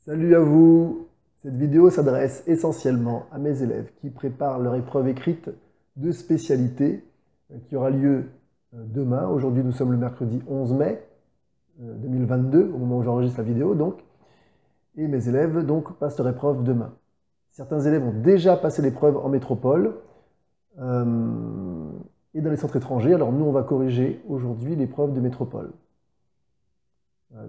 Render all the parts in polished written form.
Salut à vous! Cette vidéo s'adresse essentiellement à mes élèves qui préparent leur épreuve écrite de spécialité qui aura lieu demain. Aujourd'hui, nous sommes le mercredi 11 mai 2022, au moment où j'enregistre la vidéo donc. Et mes élèves donc passent leur épreuve demain. Certains élèves ont déjà passé l'épreuve en métropole et dans les centres étrangers. Alors nous, on va corriger aujourd'hui l'épreuve de métropole.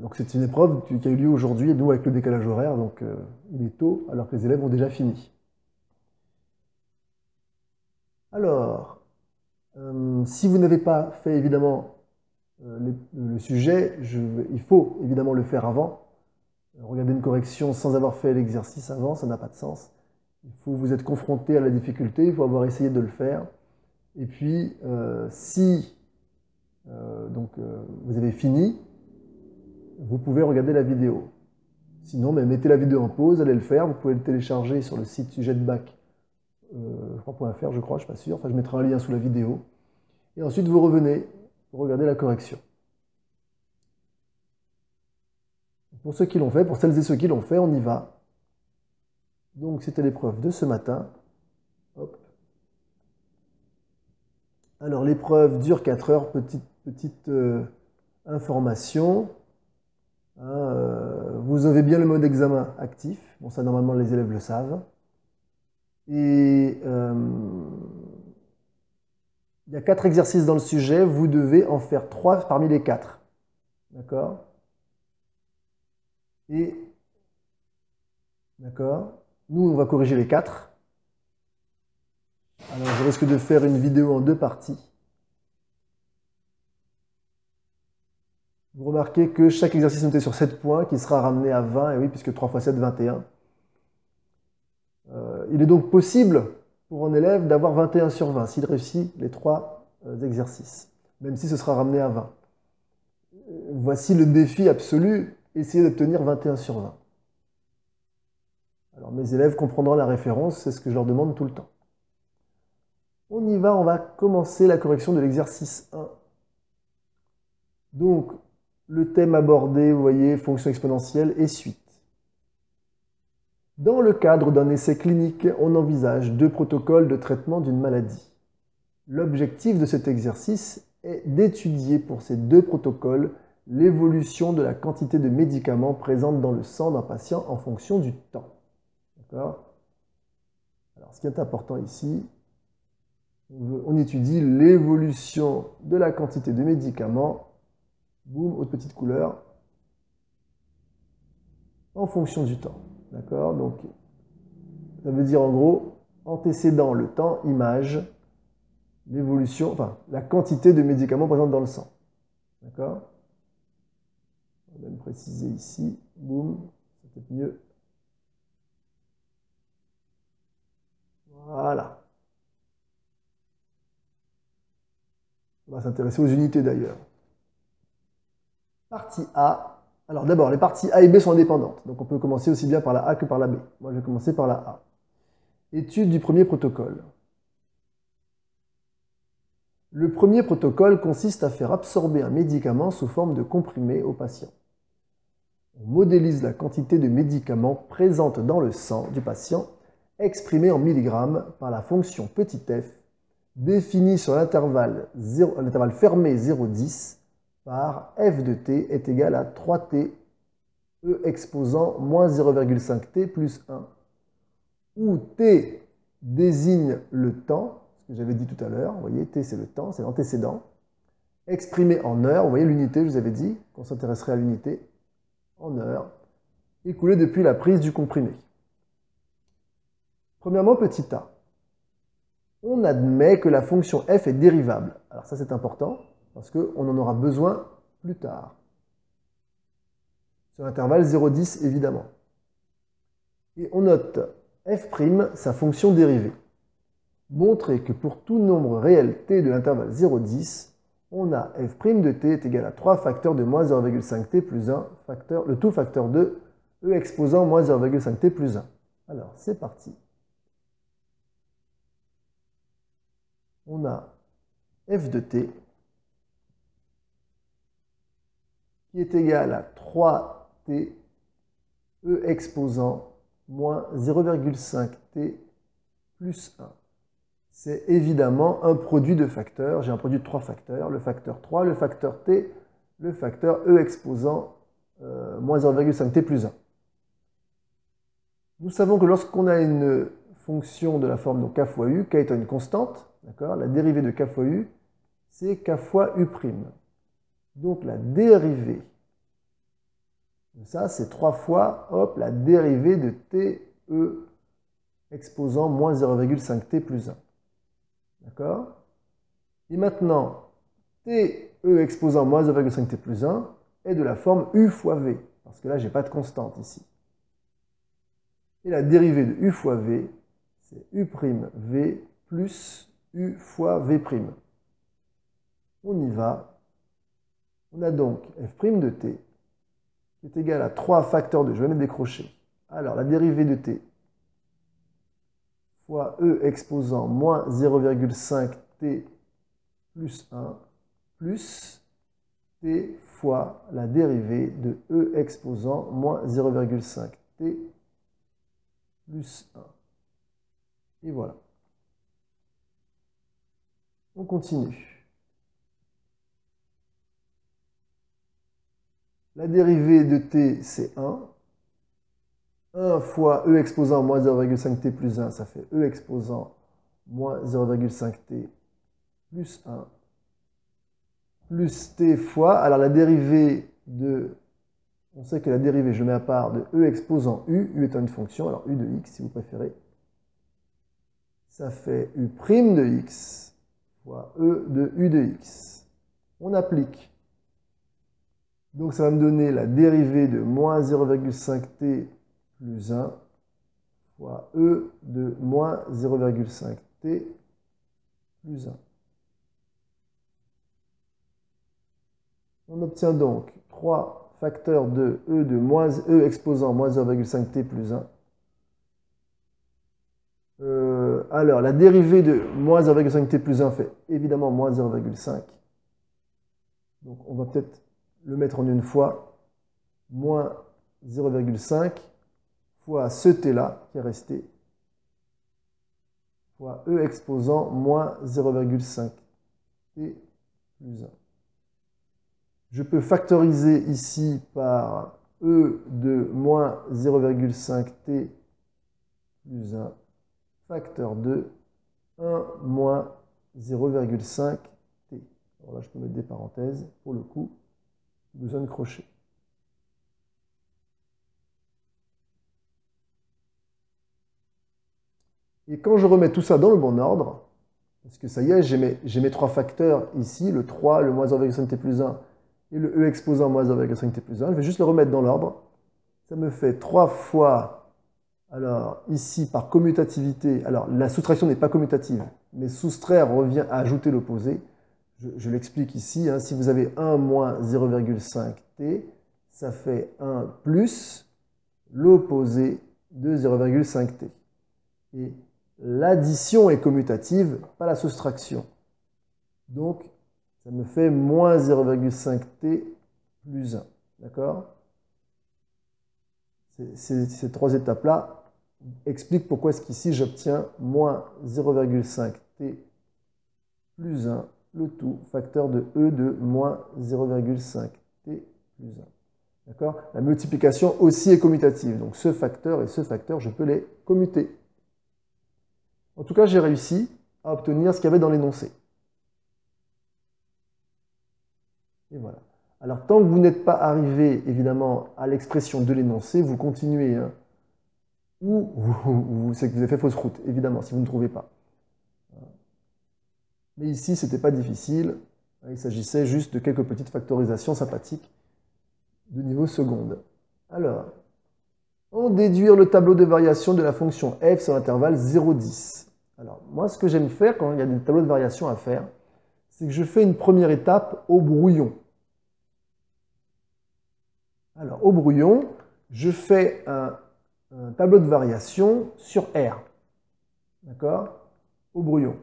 Donc c'est une épreuve qui a eu lieu aujourd'hui, et nous avec le décalage horaire, donc il est tôt alors que les élèves ont déjà fini. Alors, si vous n'avez pas fait évidemment le sujet, il faut évidemment le faire avant. Regarder une correction sans avoir fait l'exercice avant, ça n'a pas de sens. Il faut vous être confronté à la difficulté, il faut avoir essayé de le faire. Et puis, si vous avez fini, vous pouvez regarder la vidéo. Sinon, mettez la vidéo en pause, allez le faire. Vous pouvez le télécharger sur le site sujet de bac, .fr, je crois, je ne suis pas sûr. Enfin, je mettrai un lien sous la vidéo. Et ensuite, vous revenez, vous regardez la correction. Pour ceux qui l'ont fait, pour celles et ceux qui l'ont fait, on y va. Donc, c'était l'épreuve de ce matin. Hop. Alors, l'épreuve dure 4 heures. Petite information. Vous avez bien le mode examen actif. Bon, ça, normalement, les élèves le savent. Et il y a 4 exercices dans le sujet. Vous devez en faire 3 parmi les 4. D'accord? Et, d'accord? Nous, on va corriger les 4. Alors, je risque de faire une vidéo en 2 parties. Vous remarquez que chaque exercice noté sur 7 points, qui sera ramené à 20, et oui, puisque 3 x 7, 21. Il est donc possible pour un élève d'avoir 21 sur 20, s'il réussit les 3 exercices, même si ce sera ramené à 20. Voici le défi absolu, essayer d'obtenir 21 sur 20. Alors mes élèves comprendront la référence, c'est ce que je leur demande tout le temps. On y va, on va commencer la correction de l'exercice 1. Donc, le thème abordé, vous voyez, fonction exponentielle et suite. Dans le cadre d'un essai clinique, on envisage 2 protocoles de traitement d'une maladie. L'objectif de cet exercice est d'étudier pour ces 2 protocoles l'évolution de la quantité de médicaments présente dans le sang d'un patient en fonction du temps. D'accord? Alors, ce qui est important ici, on étudie l'évolution de la quantité de médicaments, boum, autre petite couleur, en fonction du temps. D'accord? Donc, ça veut dire en gros, antécédent le temps, image, l'évolution, enfin, la quantité de médicaments présents dans le sang. D'accord? On va même préciser ici, boum, c'est peut-être mieux. Voilà. On va s'intéresser aux unités d'ailleurs. Partie A. Alors d'abord, les parties A et B sont indépendantes. Donc on peut commencer aussi bien par la A que par la B. Moi, je vais commencer par la A. Étude du premier protocole. Le premier protocole consiste à faire absorber un médicament sous forme de comprimé au patient. On modélise la quantité de médicaments présente dans le sang du patient, exprimée en milligrammes par la fonction petit f, définie sur l'intervalle fermé 0,10 par f de t est égal à 3t, e exposant moins 0,5t plus 1, où t désigne le temps, ce que j'avais dit tout à l'heure, vous voyez, t c'est le temps, c'est l'antécédent, exprimé en heures, vous voyez l'unité, je vous avais dit qu'on s'intéresserait à l'unité, en heures, écoulée depuis la prise du comprimé. Premièrement, petit a. On admet que la fonction f est dérivable. Alors ça c'est important, parce qu'on en aura besoin plus tard. Sur l'intervalle 0,10 évidemment. Et on note f', sa fonction dérivée. Montrer que pour tout nombre réel t de l'intervalle 0,10, on a f' de t est égal à 3 facteurs de moins 0,5t plus 1, le tout facteur de e exposant moins 0,5t plus 1. Alors, c'est parti. On a f de t qui est égal à 3t E exposant moins 0,5t plus 1. C'est évidemment un produit de facteurs. J'ai un produit de 3 facteurs, le facteur 3, le facteur t, le facteur E exposant moins 0,5t plus 1. Nous savons que lorsqu'on a une fonction de la forme donc k fois u, k étant une constante, la dérivée de k fois u, c'est k fois u'. Donc la dérivée de ça, c'est 3 fois, hop, la dérivée de t, e exposant moins 0,5t plus 1. D'accord? Et maintenant, t, e exposant moins 0,5t plus 1 est de la forme u fois v, parce que là, je n'ai pas de constante ici. Et la dérivée de u fois v, c'est u'v plus u fois v'. On y va. On a donc f' de t qui est égal à 3 facteurs de, je vais mettre des crochets. Alors, la dérivée de t fois e exposant moins 0,5t plus 1 plus t fois la dérivée de e exposant moins 0,5t plus 1. Et voilà. On continue. La dérivée de t, c'est 1. 1 fois e exposant moins 0,5t plus 1, ça fait e exposant moins 0,5t plus 1. Plus t fois, alors la dérivée de, on sait que la dérivée, je mets à part, de e exposant u étant une fonction, alors u de x si vous préférez, ça fait u' de x fois e de u de x. On applique. Donc ça va me donner la dérivée de moins 0,5t plus 1 fois e de moins 0,5t plus 1. On obtient donc 3 facteurs de e exposant moins 0,5t plus 1. Alors, la dérivée de moins 0,5t plus 1 fait évidemment moins 0,5. Donc, on va peut-être le mettre en une fois. Moins 0,5 fois ce t-là qui est resté, fois e exposant moins 0,5t plus 1. Je peux factoriser ici par e de moins 0,5t plus 1, facteur de 1 moins 0,5t. Alors là, je peux mettre des parenthèses, pour le coup, besoin de crochet. Et quand je remets tout ça dans le bon ordre, parce que ça y est, j'ai mes 3 facteurs ici, le 3, le moins 0,5t plus 1 et le e exposant moins 0,5t plus 1, je vais juste le remettre dans l'ordre. Ça me fait 3 fois, alors ici par commutativité, alors la soustraction n'est pas commutative, mais soustraire revient à ajouter l'opposé. Je l'explique ici, hein, si vous avez 1 moins 0,5t, ça fait 1 plus l'opposé de 0,5t. Et l'addition est commutative, pas la soustraction. Donc, ça me fait moins 0,5t plus 1. D'accord? Ces 3 étapes-là expliquent pourquoi est-ce qu'ici j'obtiens moins 0,5t plus 1, le tout facteur de e de moins 0,5t plus 1. D'accord? La multiplication aussi est commutative. Donc ce facteur et ce facteur, je peux les commuter. En tout cas, j'ai réussi à obtenir ce qu'il y avait dans l'énoncé. Et voilà. Alors, tant que vous n'êtes pas arrivé, évidemment, à l'expression de l'énoncé, vous continuez. Hein, ou c'est que vous avez fait fausse route, évidemment, si vous ne trouvez pas. Mais ici, ce n'était pas difficile. Il s'agissait juste de quelques petites factorisations sympathiques de niveau seconde. Alors, on déduire le tableau de variation de la fonction f sur l'intervalle 0,10. Alors, moi, ce que j'aime faire quand il y a des tableaux de variation à faire, c'est que je fais une première étape au brouillon. Alors, au brouillon, je fais un tableau de variation sur R. D'accord? Au brouillon.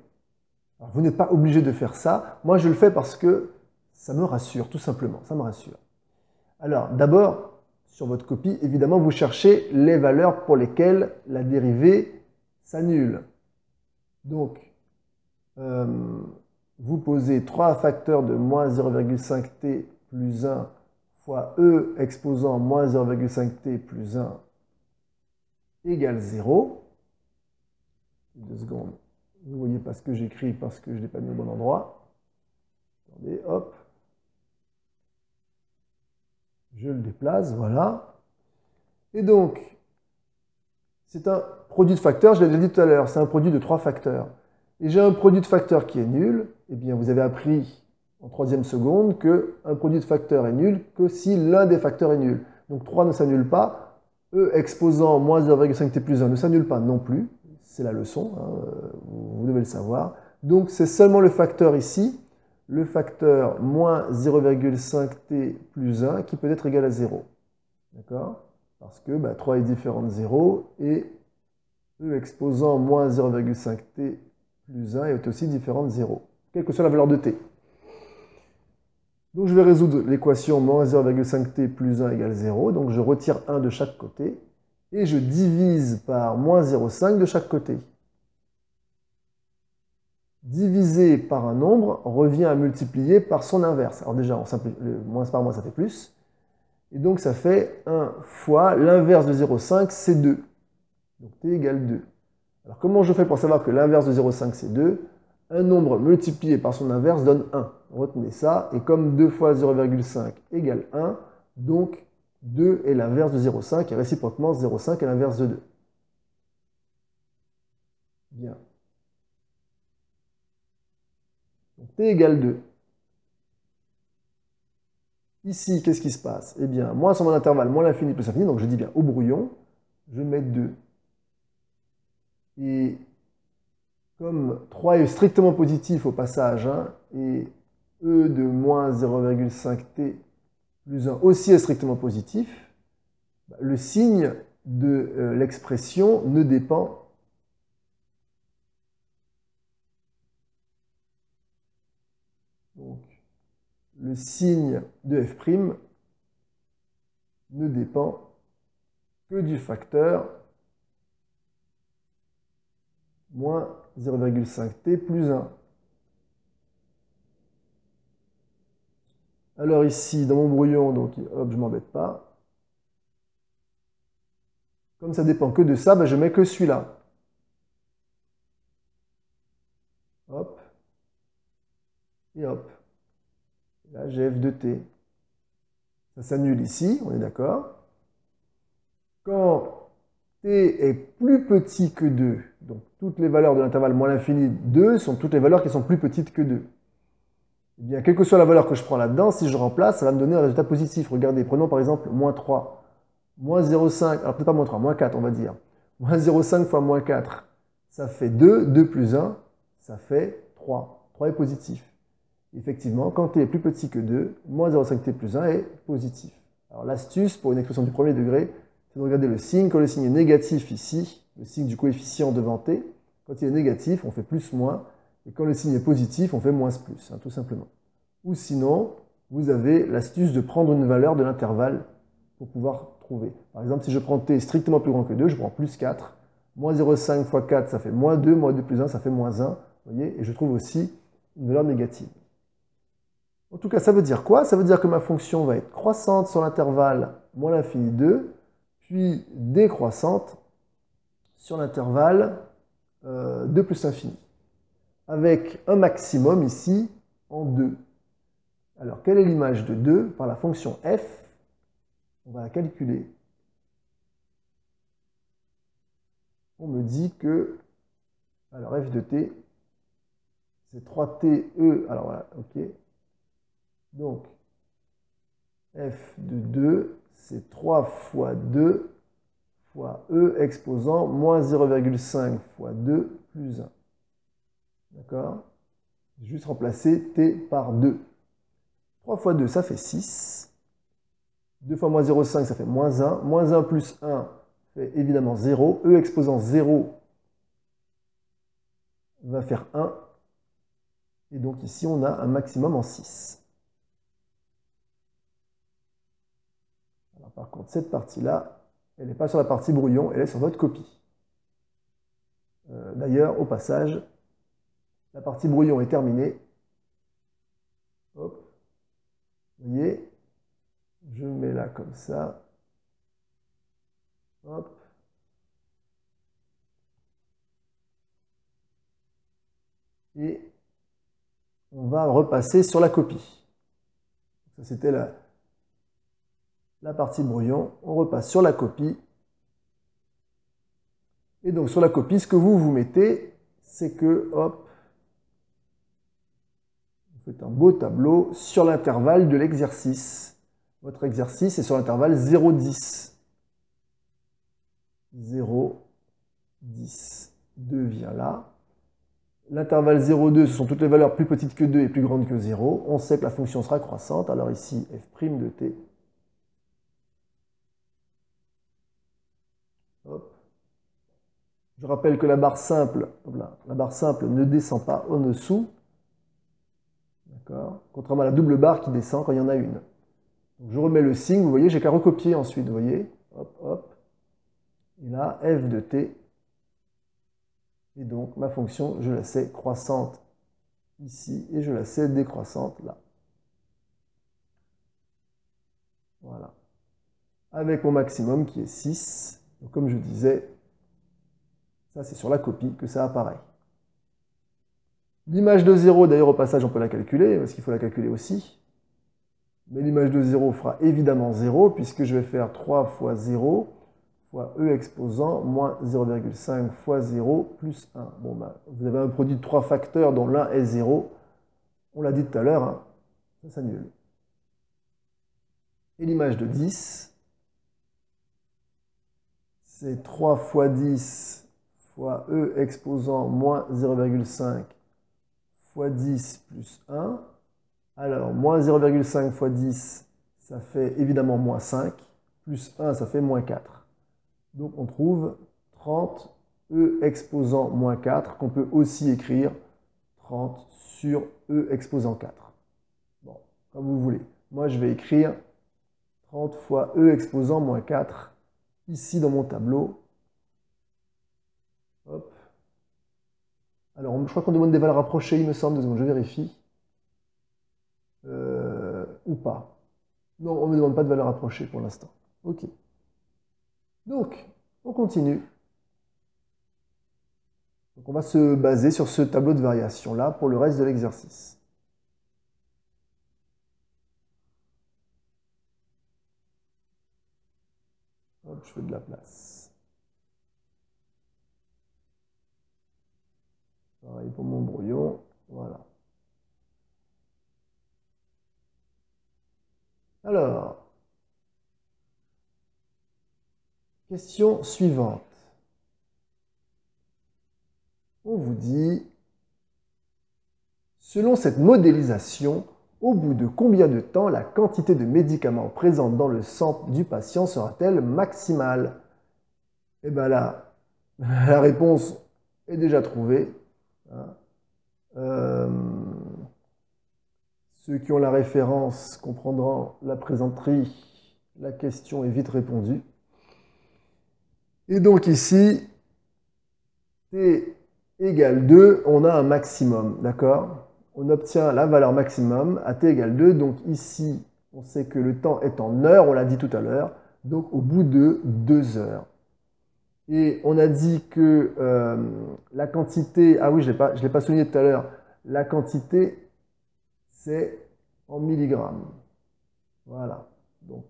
Alors, vous n'êtes pas obligé de faire ça. Moi, je le fais parce que ça me rassure, tout simplement. Ça me rassure. Alors, d'abord, sur votre copie, évidemment, vous cherchez les valeurs pour lesquelles la dérivée s'annule. Donc, vous posez 3 facteurs de moins 0,5t plus 1 fois e exposant moins 0,5t plus 1 égale 0. 2 secondes. Vous ne voyez pas ce que j'écris parce que je ne l'ai pas mis au bon endroit. Attendez, hop. Je le déplace, voilà. Et donc, c'est un produit de facteurs, je l'ai dit tout à l'heure, c'est un produit de 3 facteurs. Et j'ai un produit de facteurs qui est nul, eh bien vous avez appris en 3e seconde qu'un produit de facteurs est nul que si l'un des facteurs est nul. Donc 3 ne s'annule pas, e exposant moins 0,5t plus 1 ne s'annule pas non plus, c'est la leçon, hein, vous devez le savoir. Donc c'est seulement le facteur ici, le facteur moins 0,5t plus 1 qui peut être égal à 0. D'accord? Parce que 3 est différent de 0 et e exposant moins 0,5t plus 1 est aussi différent de 0, quelle que soit la valeur de t. Donc je vais résoudre l'équation moins 0,5t plus 1 égale 0, donc je retire 1 de chaque côté et je divise par moins 0,5 de chaque côté. Diviser par un nombre revient à multiplier par son inverse. Alors déjà, on simplifie, moins par moins, ça fait plus. Et donc, ça fait 1 fois l'inverse de 0,5, c'est 2. Donc, t égale 2. Alors, comment je fais pour savoir que l'inverse de 0,5, c'est 2? Un nombre multiplié par son inverse donne 1. Retenez ça. Et comme 2 fois 0,5 égale 1, donc 2 est l'inverse de 0,5 et réciproquement 0,5 est l'inverse de 2. Bien. Donc, t égale 2. Ici, qu'est-ce qui se passe? Eh bien, moins sur mon intervalle, moins l'infini plus l'infini, donc je dis bien au brouillon, je mets 2. Et comme 3 est strictement positif au passage, hein, et e de moins 0,5t plus 1 aussi est strictement positif, le signe de l'expression ne dépend donc, le signe de f' ne dépend que du facteur moins 0,5t plus 1. Alors ici, dans mon brouillon, donc hop, je ne m'embête pas. Comme ça dépend que de ça, je mets que celui-là. Hop. Et hop. Là, j'ai f de t. Ça s'annule ici, on est d'accord. Quand t est plus petit que 2, donc toutes les valeurs de l'intervalle moins l'infini 2 sont toutes les valeurs qui sont plus petites que 2. Eh bien, quelle que soit la valeur que je prends là-dedans, si je remplace, ça va me donner un résultat positif. Regardez, prenons par exemple moins 3. Moins 0,5, alors peut-être pas moins 3, moins 4 on va dire. Moins 0,5 fois moins 4, ça fait 2. 2 plus 1, ça fait 3. 3 est positif. Effectivement, quand t est plus petit que 2, moins 0,5t plus 1 est positif. Alors l'astuce pour une expression du premier degré, c'est de regarder le signe. Quand le signe est négatif ici, le signe du coefficient devant t, quand il est négatif, on fait plus moins. Et quand le signe est positif, on fait moins plus, hein, tout simplement. Ou sinon, vous avez l'astuce de prendre une valeur de l'intervalle pour pouvoir trouver. Par exemple, si je prends t strictement plus grand que 2, je prends plus 4. Moins 0,5 fois 4, ça fait moins 2. Moins 2 plus 1, ça fait moins 1. Vous voyez? Et je trouve aussi une valeur négative. En tout cas, ça veut dire quoi? Ça veut dire que ma fonction va être croissante sur l'intervalle moins l'infini 2, puis décroissante sur l'intervalle 2 plus l'infini, avec un maximum ici en 2. Alors, quelle est l'image de 2 par la fonction f? On va la calculer. On me dit que, alors f de t, c'est 3te, alors voilà, ok. Donc, f de 2, c'est 3 fois 2 fois e exposant moins 0,5 fois 2 plus 1. D'accord? Juste remplacer t par 2. 3 fois 2, ça fait 6. 2 fois moins 0,5, ça fait moins 1. Moins 1 plus 1 fait évidemment 0. E exposant 0 va faire 1. Et donc ici, on a un maximum en 6. Alors Par contre, cette partie-là, elle n'est pas sur la partie brouillon, elle est sur votre copie. D'ailleurs, au passage, la partie brouillon est terminée. Hop. Vous voyez, je mets là comme ça. Hop. Et on va repasser sur la copie. Ça, c'était la partie brouillon. On repasse sur la copie. Et donc, sur la copie, ce que vous mettez, c'est que, hop, vous faites un beau tableau sur l'intervalle de l'exercice. Votre exercice est sur l'intervalle 0,10. 0, 10. 2 vient là. L'intervalle 0,2, ce sont toutes les valeurs plus petites que 2 et plus grandes que 0. On sait que la fonction sera croissante. Alors ici, f' de t. Hop. Je rappelle que la barre simple ne descend pas en dessous. D'accord. Contrairement à la double barre qui descend quand il y en a une. Donc je remets le signe, vous voyez, j'ai qu'à recopier ensuite, vous voyez. Hop, hop. Et là, f de t. Et donc, ma fonction, je la sais croissante ici, et je la sais décroissante là. Voilà. Avec mon maximum qui est 6. Donc, comme je disais, ça c'est sur la copie que ça apparaît. L'image de 0, d'ailleurs, au passage, on peut la calculer, parce qu'il faut la calculer aussi. Mais l'image de 0 fera évidemment 0, puisque je vais faire 3 fois 0 fois e exposant moins 0,5 fois 0 plus 1. Bon, ben, vous avez un produit de 3 facteurs dont l'un est 0. On l'a dit tout à l'heure, hein, ça s'annule. Et l'image de 10, c'est 3 fois 10 fois e exposant moins 0,5 fois 10 plus 1. Alors, moins 0,5 fois 10, ça fait évidemment moins 5, plus 1, ça fait moins 4. Donc, on trouve 30 e exposant moins 4, qu'on peut aussi écrire 30 sur e exposant 4. Bon, comme vous voulez. Moi, je vais écrire 30 fois e exposant moins 4 ici dans mon tableau. Hop. Alors, je crois qu'on demande des valeurs rapprochées, il me semble. 2 secondes, je vérifie. Ou pas. Non, on ne me demande pas de valeurs rapprochées pour l'instant. OK. Donc, on continue. Donc, on va se baser sur ce tableau de variation-là pour le reste de l'exercice. Hop, je fais de la place. Pareil pour mon brouillon. Voilà. Alors, question suivante. On vous dit, selon cette modélisation, au bout de combien de temps la quantité de médicaments présente dans le sang du patient sera-t-elle maximale? Eh bien là, la réponse est déjà trouvée. Ceux qui ont la référence comprendront la présenterie. La question est vite répondue. Et donc ici, t égale 2, on a un maximum, d'accord? On obtient la valeur maximum à t égale 2. Donc ici, on sait que le temps est en heures, on l'a dit tout à l'heure. Donc au bout de 2 heures. Et on a dit que la quantité... Ah oui, je ne l'ai pas souligné tout à l'heure. La quantité, c'est en milligrammes. Voilà. Donc,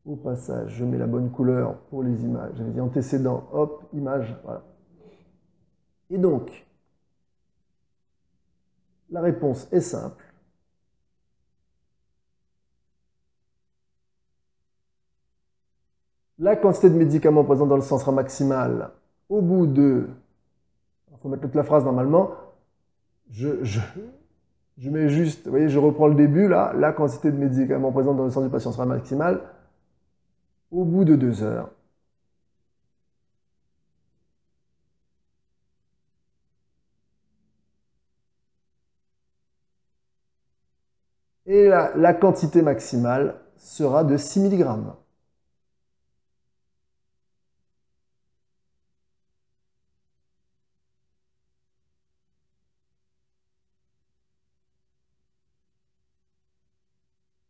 au passage, je mets la bonne couleur pour les images. J'avais dit antécédent, hop, image, voilà. Et donc, la réponse est simple. La quantité de médicaments présents dans le sang sera maximale au bout de... Il faut mettre toute la phrase normalement. Je mets juste, vous voyez, je reprends le début là. La quantité de médicaments présents dans le sang du patient sera maximale au bout de 2 heures. Et la quantité maximale sera de 6 mg.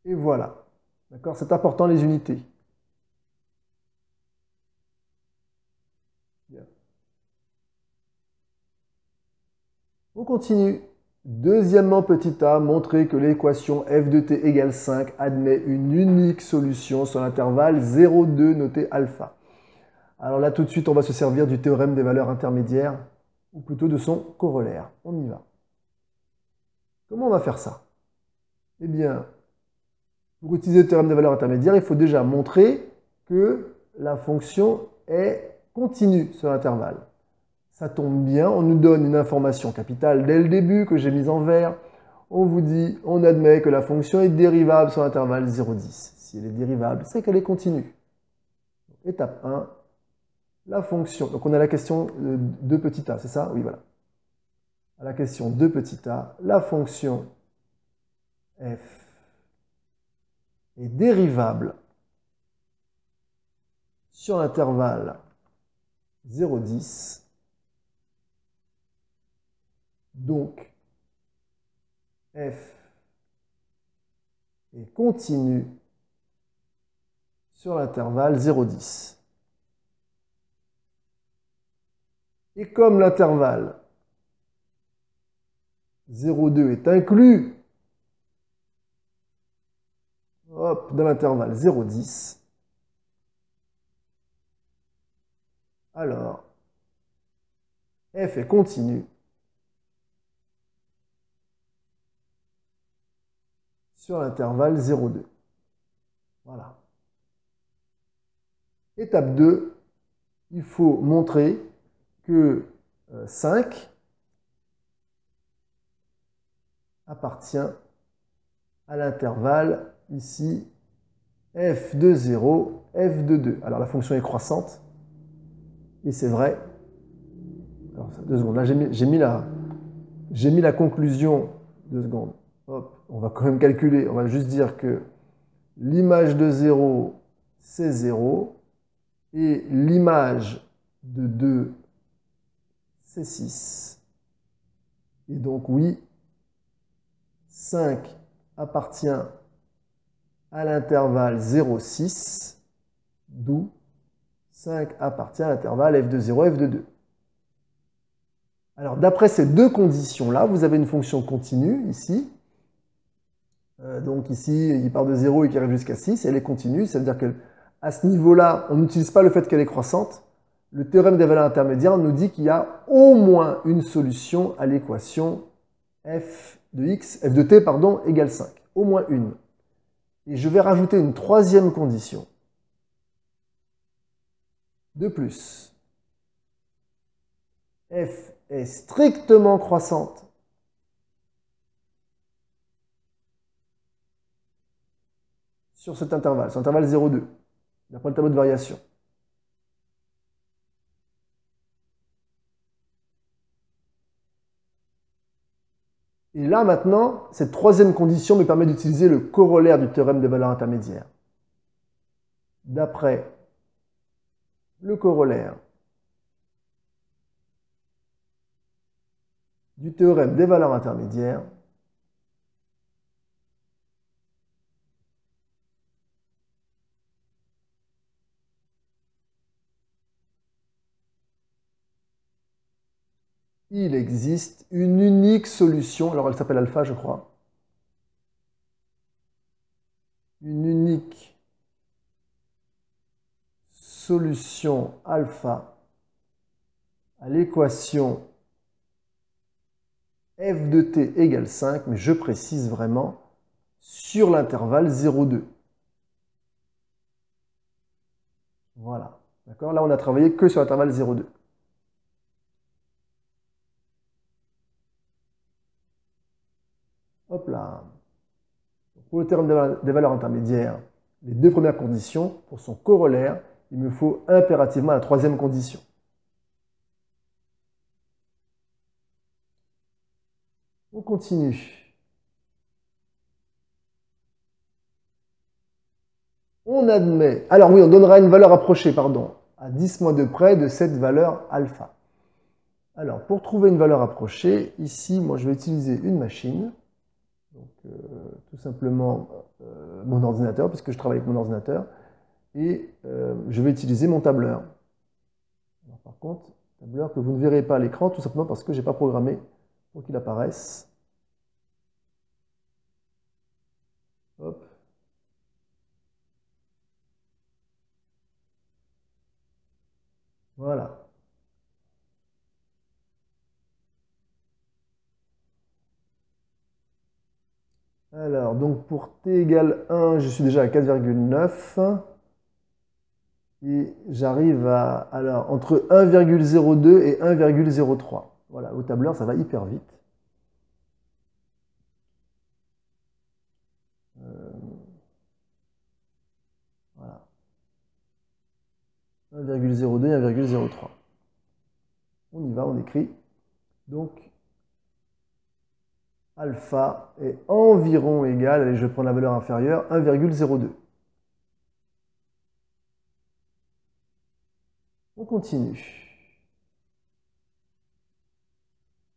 Et voilà. D'accord? C'est important les unités. Bien. On continue. Deuxièmement, petit a, montrer que l'équation f de t égale 5 admet une unique solution sur l'intervalle 0,2 noté alpha. Alors là, tout de suite, on va se servir du théorème des valeurs intermédiaires, ou plutôt de son corollaire. On y va. Comment on va faire ça? Eh bien, pour utiliser le théorème des valeurs intermédiaires, il faut déjà montrer que la fonction est continue sur l'intervalle. Ça tombe bien, on nous donne une information capitale dès le début que j'ai mise en vert. On vous dit, on admet que la fonction est dérivable sur l'intervalle 0,10. Si elle est dérivable, c'est qu'elle est continue. Étape 1, la fonction. Donc on a la question de petit a, c'est ça? Oui, voilà. À la question de petit a, la fonction f est dérivable sur l'intervalle 0,10. Donc, f est continue sur l'intervalle 0,10. Et comme l'intervalle 0,2 est inclus dans l'intervalle 0,10, alors f est continue sur l'intervalle 0,2. Voilà. Étape 2, il faut montrer que 5 appartient à l'intervalle ici f de 0, f de 2. Alors la fonction est croissante, et c'est vrai. Alors, 2 secondes, là j'ai mis la conclusion. 2 secondes. Hop, on va quand même calculer, on va juste dire que l'image de 0, c'est 0, et l'image de 2, c'est 6. Et donc oui, 5 appartient à l'intervalle 0,6, d'où 5 appartient à l'intervalle f de 0, f de 2. Alors d'après ces deux conditions-là, vous avez une fonction continue ici. Donc ici, il part de 0 et qui arrive jusqu'à 6, elle est continue, c'est-à-dire qu'à ce niveau-là, on n'utilise pas le fait qu'elle est croissante. Le théorème des valeurs intermédiaires nous dit qu'il y a au moins une solution à l'équation f de t égale 5. Au moins une. Et je vais rajouter une troisième condition. De plus, f est strictement croissante sur cet intervalle, sur l'intervalle 0,2, d'après le tableau de variation. Et là, maintenant, cette troisième condition me permet d'utiliser le corollaire du théorème des valeurs intermédiaires. D'après le corollaire du théorème des valeurs intermédiaires, il existe une unique solution, alors elle s'appelle alpha, je crois, une unique solution alpha à l'équation f de t égale 5, mais je précise vraiment, sur l'intervalle 0,2. Voilà. D'accord? Là, on a travaillé que sur l'intervalle 0,2. Hop là. Pour le théorème des valeurs intermédiaires, les deux premières conditions, pour son corollaire, il me faut impérativement la troisième condition. On continue. admet... Alors oui, on donnera une valeur approchée, pardon, à 10 moins 2 près de cette valeur alpha. Alors, pour trouver une valeur approchée, ici, moi, je vais utiliser une machine. Donc, tout simplement, mon ordinateur, puisque je travaille avec mon ordinateur. Et je vais utiliser mon tableur. Alors, par contre, tableur que vous ne verrez pas à l'écran, tout simplement parce que je n'ai pas programmé pour qu'il apparaisse. Hop. Voilà. Alors, donc pour t égale 1, je suis déjà à 4,9. Et j'arrive à, alors, entre 1,02 et 1,03. Voilà, au tableur, ça va hyper vite. Voilà. 1,02 et 1,03. On y va, on écrit. Donc, alpha est environ égal, allez, je vais prendre la valeur inférieure, 1,02. On continue.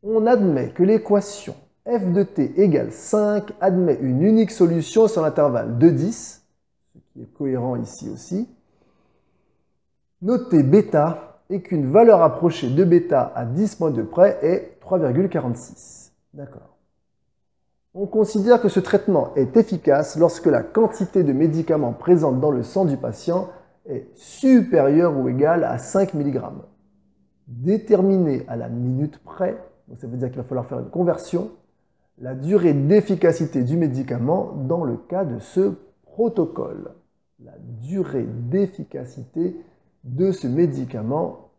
On admet que l'équation f de t égale 5 admet une unique solution sur l'intervalle de 10, ce qui est cohérent ici aussi. Notez bêta et qu'une valeur approchée de bêta à 10 moins 2 près est 3,46. D'accord. On considère que ce traitement est efficace lorsque la quantité de médicaments présente dans le sang du patient est supérieure ou égale à 5 mg. Déterminée à la minute près, donc ça veut dire qu'il va falloir faire une conversion, la durée d'efficacité du médicament dans le cas de ce protocole. La durée d'efficacité de ce médicament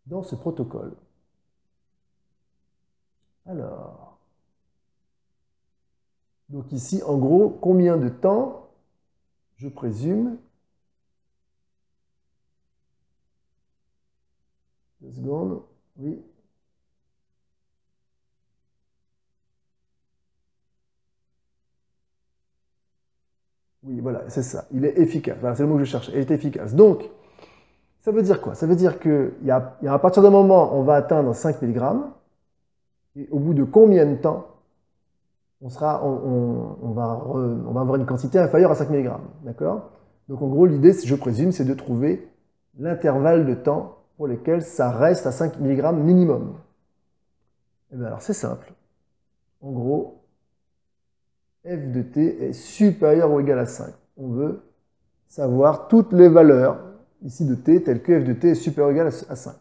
dans ce protocole. Alors, donc ici, en gros, combien de temps, je présume, 2 secondes, oui. Oui, voilà, c'est ça. Il est efficace. Voilà, c'est le mot que je cherchais. Il est efficace. Donc, ça veut dire quoi? Ça veut dire qu'à partir d'un moment, on va atteindre 5 mg. Et au bout de combien de temps on va avoir une quantité inférieure à 5 mg. D'accord? Donc, en gros, l'idée, je présume, c'est de trouver l'intervalle de temps pour lequel ça reste à 5 mg minimum. Et bien alors, c'est simple. En gros, f de t est supérieur ou égal à 5. On veut savoir toutes les valeurs ici de t, telles que f de t est supérieur ou égal à 5.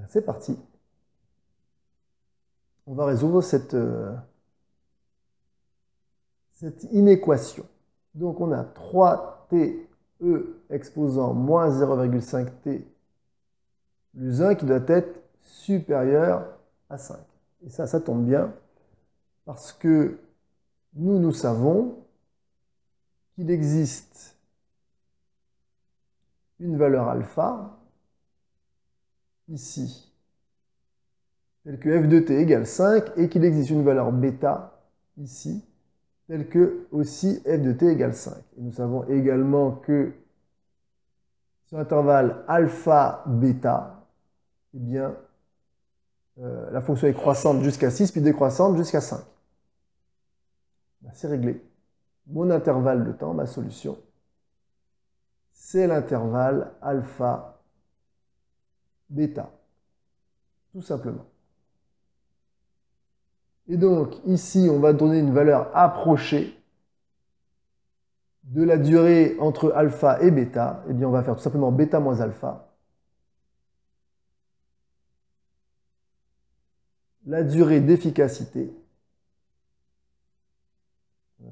C'est parti. On va résoudre cette inéquation. Donc on a 3t e exposant moins 0,5t plus 1 qui doit être supérieur à 5. Et ça tombe bien parce que nous savons qu'il existe une valeur alpha ici, telle que f de t égale 5, et qu'il existe une valeur bêta ici, telle que aussi f de t égale 5. Et nous savons également que sur l'intervalle alpha-bêta, eh bien, la fonction est croissante jusqu'à 6, puis décroissante jusqu'à 5. Ben, c'est réglé. Mon intervalle de temps, ma solution, c'est l'intervalle alpha-bêta. Tout simplement. Et donc, ici, on va donner une valeur approchée de la durée entre alpha et bêta. Eh bien, on va faire tout simplement bêta moins alpha. La durée d'efficacité. Je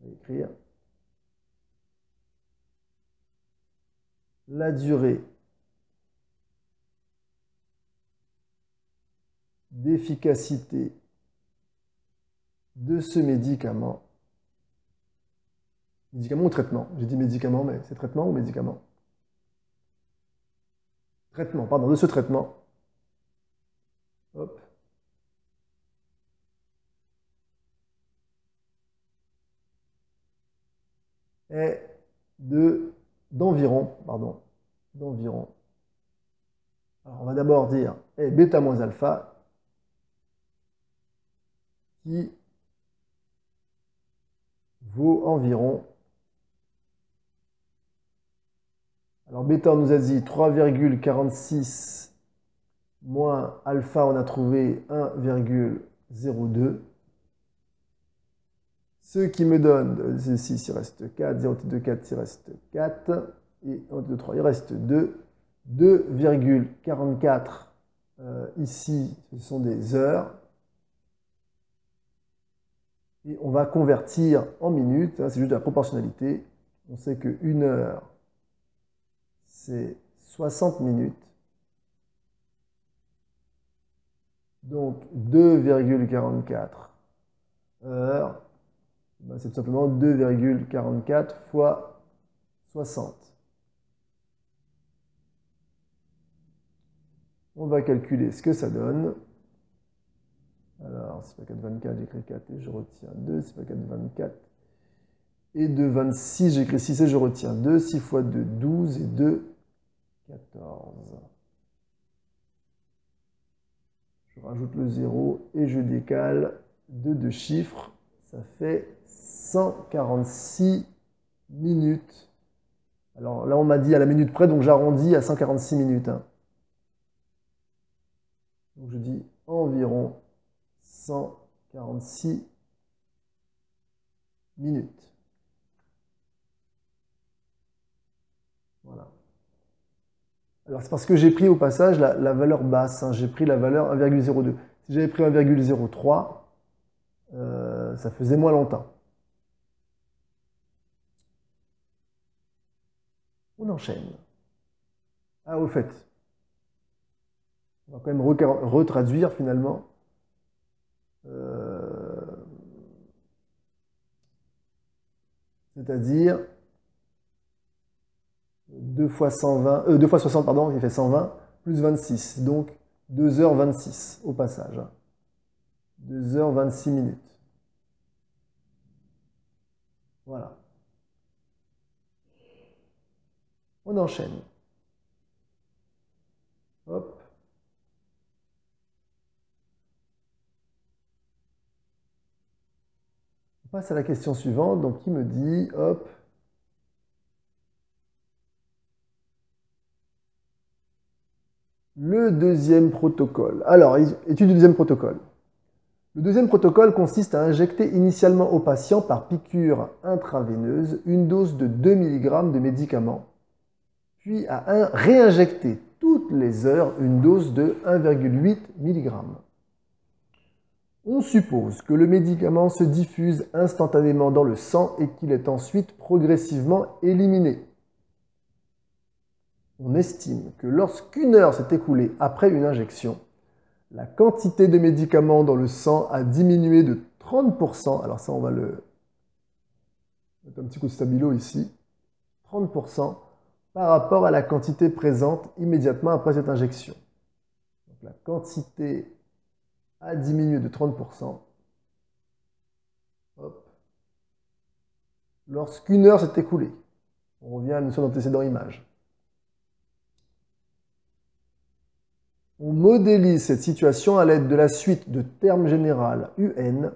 vais écrire. La durée d'efficacité de ce médicament. Médicament ou traitement? J'ai dit médicament, mais c'est traitement ou médicament? Traitement, pardon, de ce traitement. Hop. est d'environ, alors on va d'abord dire est bêta moins alpha, qui vaut environ, alors bêta on nous a dit 3,46 moins alpha on a trouvé 1,02, ce qui me donne, 6 il reste 4, 0,2, 4 il reste 4, et 1, 2, 3 il reste 2, 2,44 ici ce sont des heures, et on va convertir en minutes, hein, c'est juste de la proportionnalité. On sait que 1 heure, c'est 60 minutes. Donc 2,44 heures, ben, c'est tout simplement 2,44 fois 60. On va calculer ce que ça donne. Alors, c'est pas 4,24, j'écris 4 et je retiens 2. C'est pas 4,24 et 2,26, j'écris 6 et je retiens 2. 6 fois 2, 12 et 2, 14. Je rajoute le 0 et je décale de 2 chiffres. Ça fait 146 minutes. Alors là, on m'a dit à la minute près, donc j'arrondis à 146 minutes. Hein. Donc je dis environ 146 minutes. Voilà. Alors c'est parce que j'ai pris au passage la valeur basse, hein. J'ai pris la valeur 1,02. Si j'avais pris 1,03, ça faisait moins longtemps. On enchaîne. Ah, au fait, on va quand même retraduire finalement. C'est-à-dire 2 fois 60, pardon, il fait 120, plus 26. Donc 2h26 au passage. 2h26 minutes. Voilà. On enchaîne. Hop. On passe à la question suivante. Donc, qui me dit, hop, le deuxième protocole. Alors, étude du deuxième protocole. Le deuxième protocole consiste à injecter initialement au patient par piqûre intraveineuse une dose de 2 mg de médicament, puis à réinjecter toutes les heures une dose de 1,8 mg. On suppose que le médicament se diffuse instantanément dans le sang et qu'il est ensuite progressivement éliminé. On estime que lorsqu'une heure s'est écoulée après une injection, la quantité de médicaments dans le sang a diminué de 30%. Alors ça, on va le mettre un petit coup de stabilo ici. 30% par rapport à la quantité présente immédiatement après cette injection. Donc la quantité a diminué de 30%. Lorsqu'une heure s'est écoulée. On revient à la notion d'antécédent image. On modélise cette situation à l'aide de la suite de termes général UN,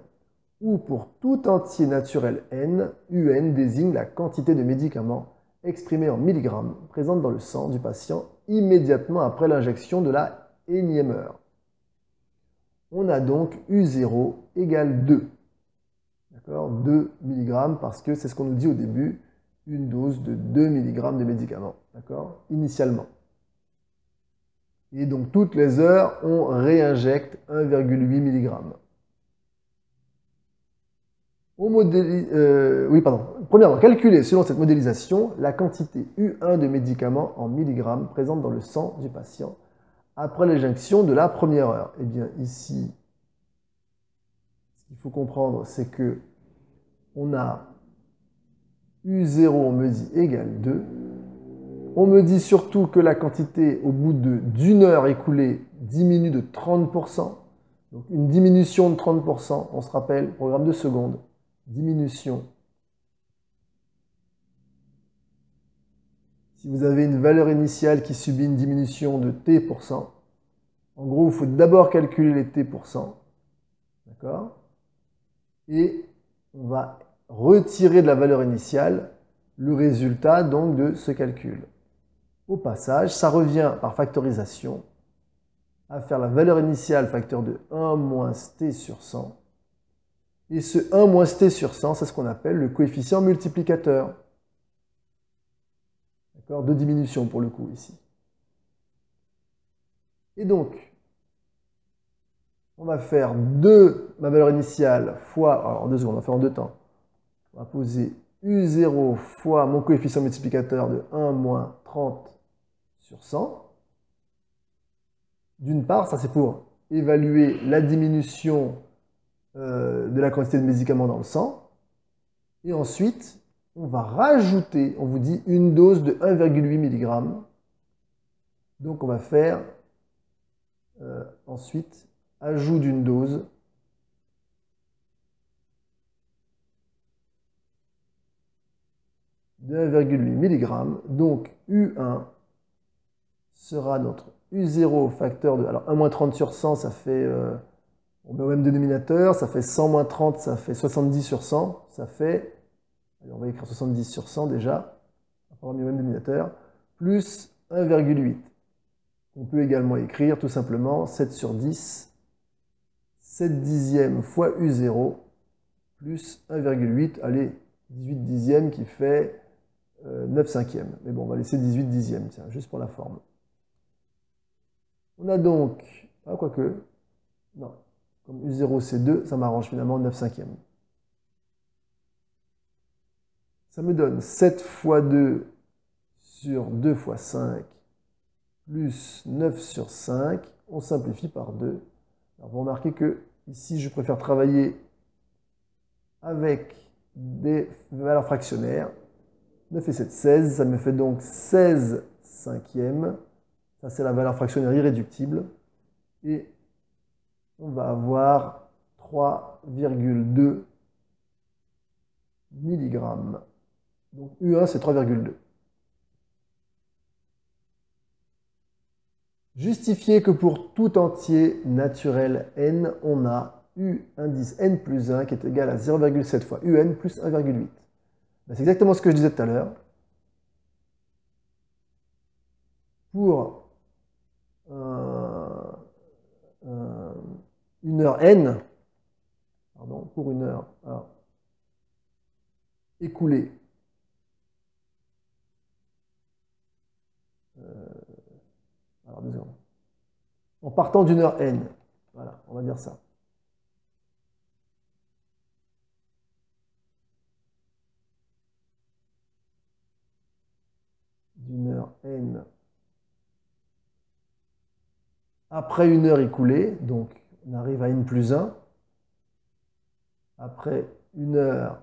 où pour tout entier naturel n, UN désigne la quantité de médicaments exprimée en milligrammes présente dans le sang du patient immédiatement après l'injection de la énième heure. On a donc U0 égale 2. D'accord, 2 mg parce que c'est ce qu'on nous dit au début, une dose de 2 mg de médicaments, d'accord, initialement. Et donc, toutes les heures, on réinjecte 1,8 mg. Premièrement, calculer selon cette modélisation la quantité U1 de médicaments en milligrammes présente dans le sang du patient après l'injection de la première heure. Eh bien, ici, ce qu'il faut comprendre, c'est que on a U0, on me dit, égale 2. On me dit surtout que la quantité au bout d'une heure écoulée diminue de 30%. Donc une diminution de 30%, on se rappelle, programme de seconde, diminution si vous avez une valeur initiale qui subit une diminution de t%, en gros, il faut d'abord calculer les t%, d'accord? Et on va retirer de la valeur initiale le résultat donc de ce calcul. Au passage, ça revient par factorisation à faire la valeur initiale facteur de 1 moins t sur 100. Et ce 1 moins t sur 100, c'est ce qu'on appelle le coefficient multiplicateur. D'accord? De diminution pour le coup ici. Et donc, on va faire ma valeur initiale fois, alors en 2 secondes, on va faire en 2 temps. On va poser U0 fois mon coefficient multiplicateur de 1 moins 30 sur 100. D'une part, ça c'est pour évaluer la diminution de la quantité de médicaments dans le sang. Et ensuite, on va rajouter, on vous dit, une dose de 1,8 mg. Donc on va faire ensuite ajout d'une dose de 1,8 mg. Donc U1 sera notre U0 facteur de... Alors 1 moins 30 sur 100, ça fait... on met au même dénominateur, ça fait 100 moins 30, ça fait 70 sur 100. Ça fait... Allez, on va écrire 70 sur 100 déjà. On va mettre au même dénominateur. Plus 1,8. On peut également écrire tout simplement 7 sur 10. 7 dixièmes fois U0 plus 1,8. Allez, 18 dixièmes qui fait 9 cinquièmes. Mais bon, on va laisser 18 dixièmes, tiens, juste pour la forme. On a donc, ah, quoique, non, comme U0 c'est 2, ça m'arrange finalement 9 cinquièmes. Ça me donne 7 fois 2 sur 2 fois 5 plus 9 sur 5. On simplifie par 2. Alors, vous remarquez que ici, je préfère travailler avec des valeurs fractionnaires. 9 et 7, 16. Ça me fait donc 16 cinquièmes. Ça, c'est la valeur fractionnaire irréductible. Et on va avoir 3,2 mg. Donc U1, c'est 3,2. Justifier que pour tout entier naturel n, on a U indice n plus 1 qui est égal à 0,7 fois UN plus 1,8. C'est exactement ce que je disais tout à l'heure. Pour une heure n, pardon, pour une heure écoulée, alors 2 secondes, en partant d'une heure n, voilà, on va dire ça. D'une heure n après une heure écoulée, donc on arrive à n plus 1. Après une heure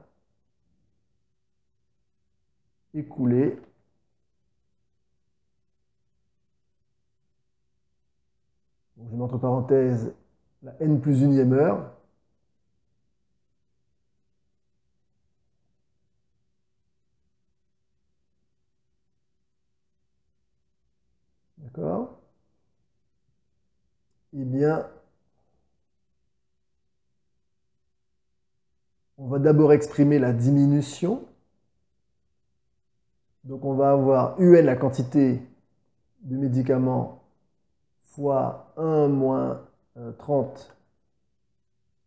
écoulée, donc je mets entre parenthèses la n plus unième heure. D'accord? Eh bien, on va d'abord exprimer la diminution. Donc on va avoir UN, la quantité de médicaments, fois 1 moins 30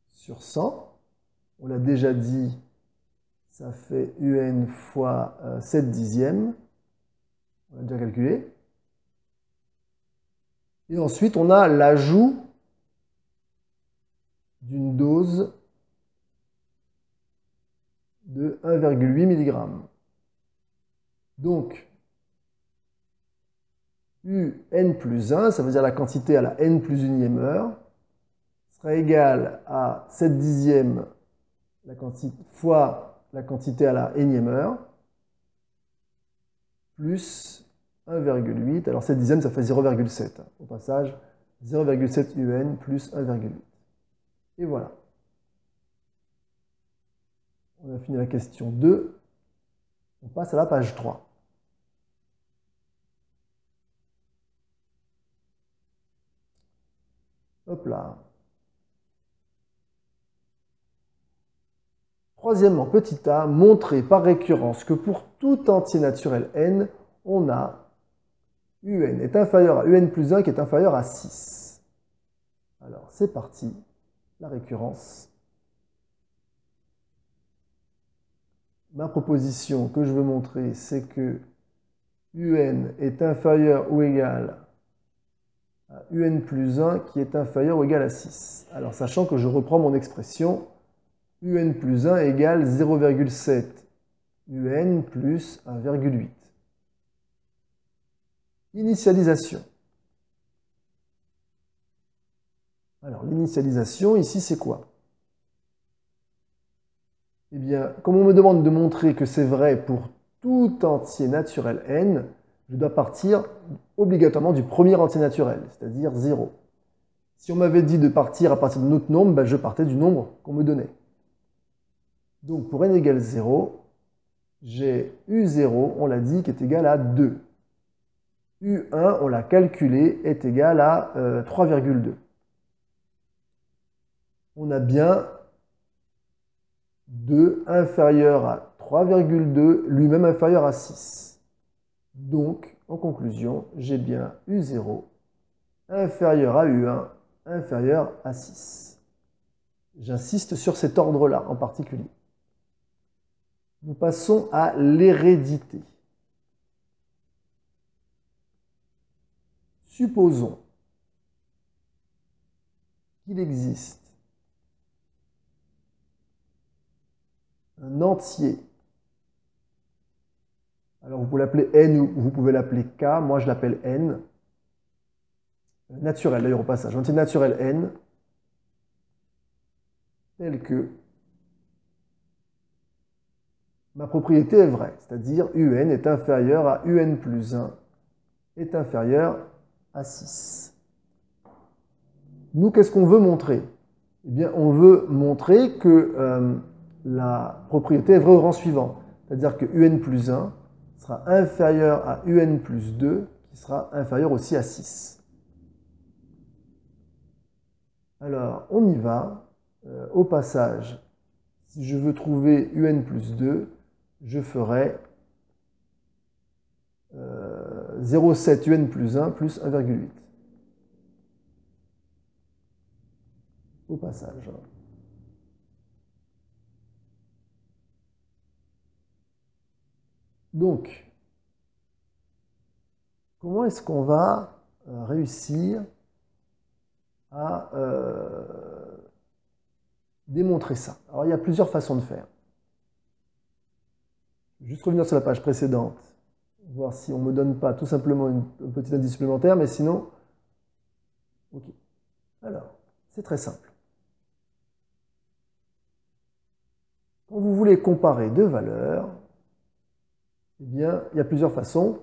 sur 100. On l'a déjà dit, ça fait UN fois 7 dixièmes. On l'a déjà calculé. Et ensuite, on a l'ajout d'une dose de 1,8 mg. Donc, UN plus 1, ça veut dire la quantité à la n plus unième heure, sera égale à 7 dixièmes fois la quantité à la énième heure, plus 1,8. Alors 7 dixièmes, ça fait 0,7. Au passage, 0,7 UN plus 1,8. Et voilà. On a fini la question 2. On passe à la page 3. Hop là. Troisièmement, petit a, montrer par récurrence que pour tout entier naturel n, on a un est inférieur à un plus 1 qui est inférieur à 6. Alors, c'est parti, la récurrence. Ma proposition que je veux montrer, c'est que un est inférieur ou égal à un plus 1 qui est inférieur ou égal à 6. Alors, sachant que je reprends mon expression, un plus 1 égale 0,7 un plus 1,8. Initialisation. Alors, l'initialisation, ici, c'est quoi? Eh bien, comme on me demande de montrer que c'est vrai pour tout entier naturel n, je dois partir obligatoirement du premier entier naturel, c'est-à-dire 0. Si on m'avait dit de partir à partir d'un autre nombre, ben je partais du nombre qu'on me donnait. Donc, pour n égale 0, j'ai U0, on l'a dit, qui est égal à 2. U1, on l'a calculé, est égal à 3,2. On a bien 2 inférieur à 3,2, lui-même inférieur à 6. Donc, en conclusion, j'ai bien U0 inférieur à U1 inférieur à 6. J'insiste sur cet ordre-là en particulier. Nous passons à l'hérédité. Supposons qu'il existe un entier. Alors vous pouvez l'appeler n ou vous pouvez l'appeler k, moi je l'appelle n. Naturel d'ailleurs au passage, un entier naturel n, tel que ma propriété est vraie, c'est-à-dire un est inférieur à un plus 1 est inférieur à 6. Nous, qu'est-ce qu'on veut montrer? Eh bien, on veut montrer que la propriété est vraie au rang suivant, c'est-à-dire que un plus 1 sera inférieur à un plus 2, qui sera inférieur aussi à 6. Alors, on y va. Au passage, si je veux trouver un plus 2, je ferai 0,7 un plus 1 plus 1,8. Au passage. Donc, comment est-ce qu'on va réussir à démontrer ça? Alors, il y a plusieurs façons de faire. Je vais juste revenir sur la page précédente, voir si on ne me donne pas tout simplement un petit indice supplémentaire, mais sinon, ok. Alors, c'est très simple. Quand vous voulez comparer deux valeurs, eh bien, il y a plusieurs façons.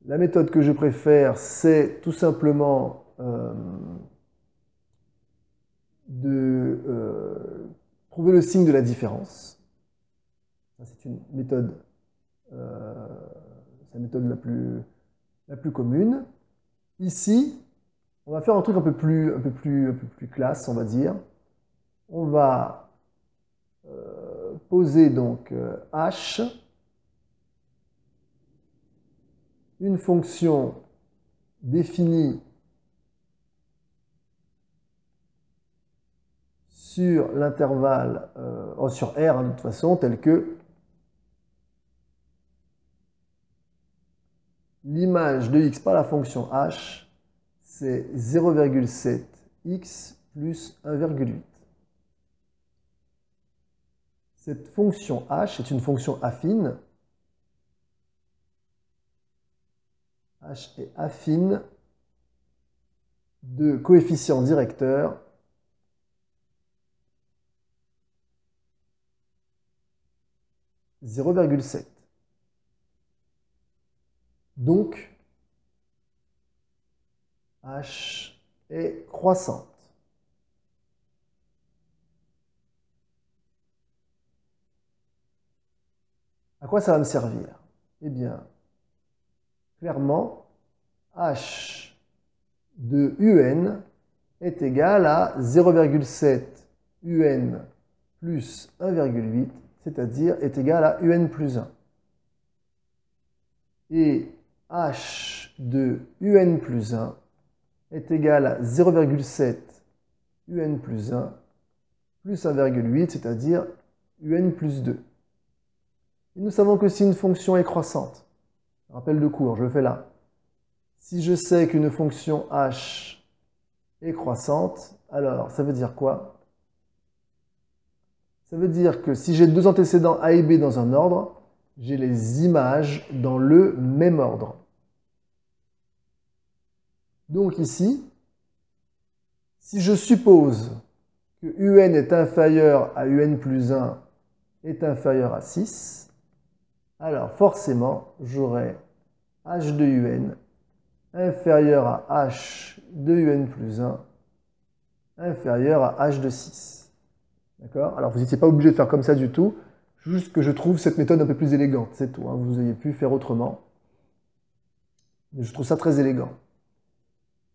La méthode que je préfère, c'est tout simplement de trouver le signe de la différence. C'est une méthode, c'est la méthode la plus commune. Ici, on va faire un truc un peu plus classe, on va dire. On va poser donc h, une fonction définie sur l'intervalle, sur R de toute façon, tel que l'image de x par la fonction h, c'est 0,7x plus 1,8. Cette fonction h est une fonction affine. H est affine de coefficient directeur « 0,7. Donc, h est croissante. À quoi ça va me servir? Eh bien, clairement, h de un est égal à 0,7 un plus 1,8, c'est-à-dire est égal à un plus 1. Et h de un plus 1 est égal à 0,7 un plus 1 plus 1,8, c'est-à-dire un plus 2. Et nous savons que si une fonction est croissante, rappel de cours, je le fais là. Si je sais qu'une fonction h est croissante, alors ça veut dire quoi? Ça veut dire que si j'ai deux antécédents a et b dans un ordre, j'ai les images dans le même ordre. Donc ici, si je suppose que un est inférieur à un plus 1 est inférieur à 6, alors forcément, j'aurai h de un inférieur à h de un plus 1 inférieur à h de 6. D'accord? Alors vous n'étiez pas obligé de faire comme ça du tout, juste que je trouve cette méthode un peu plus élégante, c'est tout. Hein. Vous auriez pu faire autrement. Mais je trouve ça très élégant.